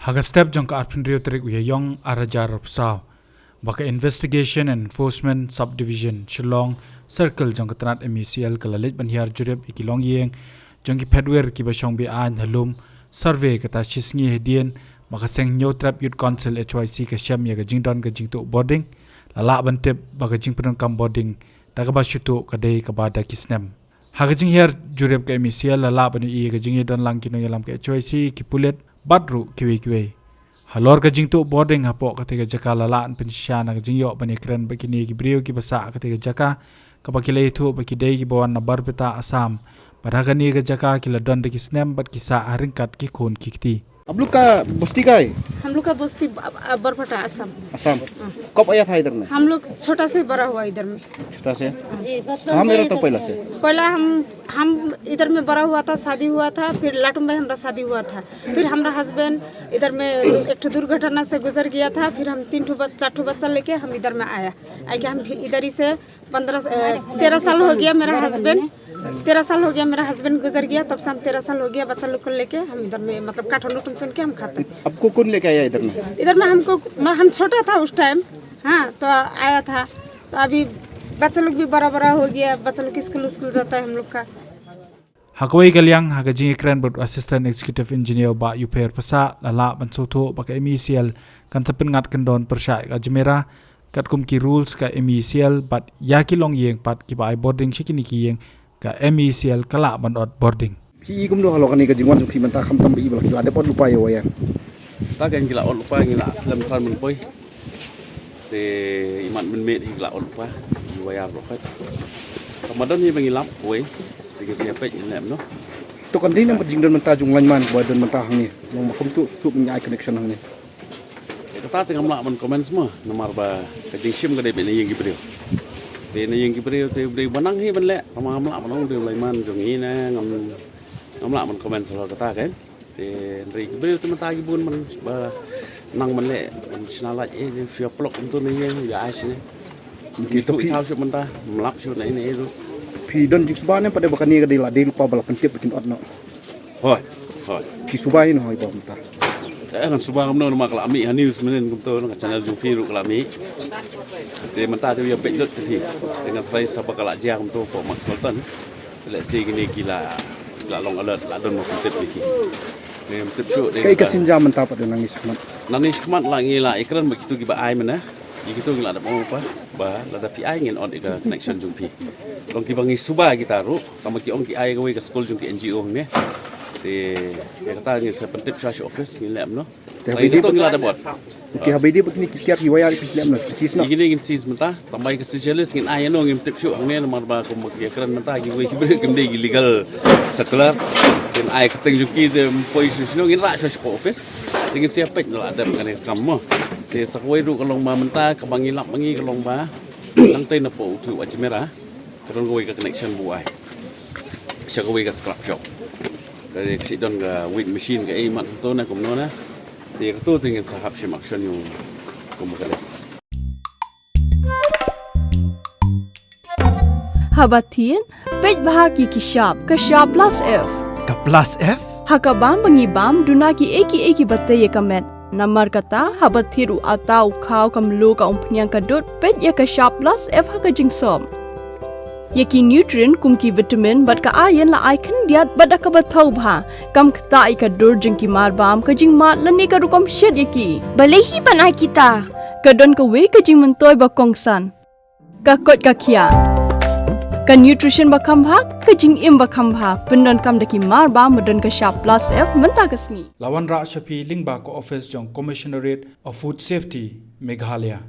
Haga step jong ka arpindrio terik uyayong arajar opsaw. Baka investigation and enforcement subdivision Shillong circle jong katranat MeECL kalalit banhiar jurep ikilong yeng jong ki pedwer ki basong bi an halum survey kata chisngi hedien maka seng nyo trap youth council HYC ka syam ya ka Kyndon ka Jingtu Bording lala bantep baka Jingpyndonkam Bording daga basyutu kadai ka bada ki Snem. Haga jinghiar jurep ka MeECL lala banu i ka Kyndon lang kino yalam ka HYC ki pulet badru kiwi halor ka Jingtu Bording hapo ketika jaka lalaan pensyana ka jingyo bani keren bakini ki brio ki basa ketika jaka kapakilay itu bakidai ki bawan nabar peta asam pada kani ka jaka kila don de ki Snem bat kisa haringkat ki khon kikti अब लोग का बस्ती का है? हम लोग का बस्ती बरपटा असम। असम। कब आया था इधर में? हम लोग छोटा से बड़ा हुआ इधर में। छोटा से? जी बचपन कहाँ से। मेरा तो पहला से? पहला हम इधर में बड़ा हुआ था, शादी हुआ था, फिर लाटू में हमारा शादी हुआ था, फिर हमारा हस्बैंड इधर में एक दुर्घटना से गुजर गया था, फिर हम 4 बच्चा लेके हम इधर में आया हम इधर ही से 13 साल हो गया मेरा हस्बैंड 13 साल हो गया मेरा हस्बैंड गुजर गया, तब से हम 13 साल हो गया बच्चा लोग को लेके हम इधर में मतलब काठमांडू टुनसन के हम खाते हैं। आपको कौन लेके आया इधर में? इधर में हम छोटा था उस टाइम, हाँ तो आया था, तो अभी बच्चा लोग भी बड़ा हो गया, बच्चा लोग स्कूल जाता है हम लोग का। Hakawai kalyang hagajing ekran bot assistant executive engineer ba UPR pasa lala bansoto baka MeECL kan sa Pynngat Kyndon persya Ajmera kat kum ki rules ka MeECL bat yaki long yeng pat ki ba boarding shikini ki yeng ka MeECL kala bandot boarding. Pi kum do halo kani ka jingwan su pi manta kham tam bi bal ki ade pot lupa yo ya. Ta kan gila ot lupa ngila film kan mun poi. Te iman men met gila ot lupa waya rokat. Ramadan ni bangilap poi. Tiga siapa yang no? To kan din ang Kyndon manta jung lanman ba don manta hang ni. Nong makum tu sup ni connection hang ni. Kata tengah melak men komen semua nomor ba kajing sim kadai beli yang gibril. Te na yang gibril te beli banang hi ban lek sama melak menong de laiman jung hi na ngam melak men komen selalu kata kan. Te ri gibril tu manta gibun men ba nang men lek men snalat dia plok untuk ni yang ya sini. Gitu tahu siapa menta melak siapa ini itu. Pi don jik subane pada bakani ka dila dil pa bala pentip bikin otno. Hoi. Ki subahin hoi ba menta. Kan subang kamno nama kelami news menen kumto nang channel Jungfiru kelami. Te menta tu ya pejot ti. Dengan price apa kala jia kumto for Max Sultan. Lek si gini gila long alert la don mo pentip iki. Ne pentip show de. Kai kasinja menta pa don nangis kemat. Nangis kemat la ngila ikran begitu giba ai mana. Gitu ngila ada mau apa? Ba ada PI ngin on ika connection Jungpi. Long ki bangi suba kita ru sama ki ong ki ai gawe ka school jung ki NGO ne. Te ya kata ni sa pentip charge office ni lem no. Te itu ngila ada bot. Ki habidi begini ki kiat riwaya di lem no. Sis no. Gini ngin sis menta tambah ke specialist ngin ai no ngin tip show ne nomor ba ko ki kran menta gi we ki bre kim de legal secular ngin ai ka teng jung ki de position ngin ra charge office. Ngin siapa no ada kan kamu. Te sakwai ru kalong ma menta ka bangilap mangi kalong ba. Nang tay na po to Ajmera. Karon gawin ka connection buhay. Siya gawin ka scrap shop. Kasi kasi doon ka weight machine ka imat ito na kumno na. Di ka to tingin sa hapsim action yung kumakalit. Habatin, pej bahagi ki shop plus F. Ka plus F? Hakabam bangibam duna ki eki batay kamet. Namar kata habatiru atau kau kamlu ka umpnyang kadut pej ya ka shop plus F haka jingsom. Yaki nutrient kum ki vitamin bat ka ayan la ai kan diat bada ka bathau bha kam khta ai ka dur jing ki mar bam ka jing mat la ne ka rukom shed yaki balehi bana kita ka don ka we ka jing mentoy ba kongsan ka kot ka khia ka nutrition ba kham bha ka jing im ba kham bha pendon kam daki mar bam modon ka shop plus F menta ka sni Lawan ra shapi ling ba ko office jong commissionerate of food safety Meghalaya.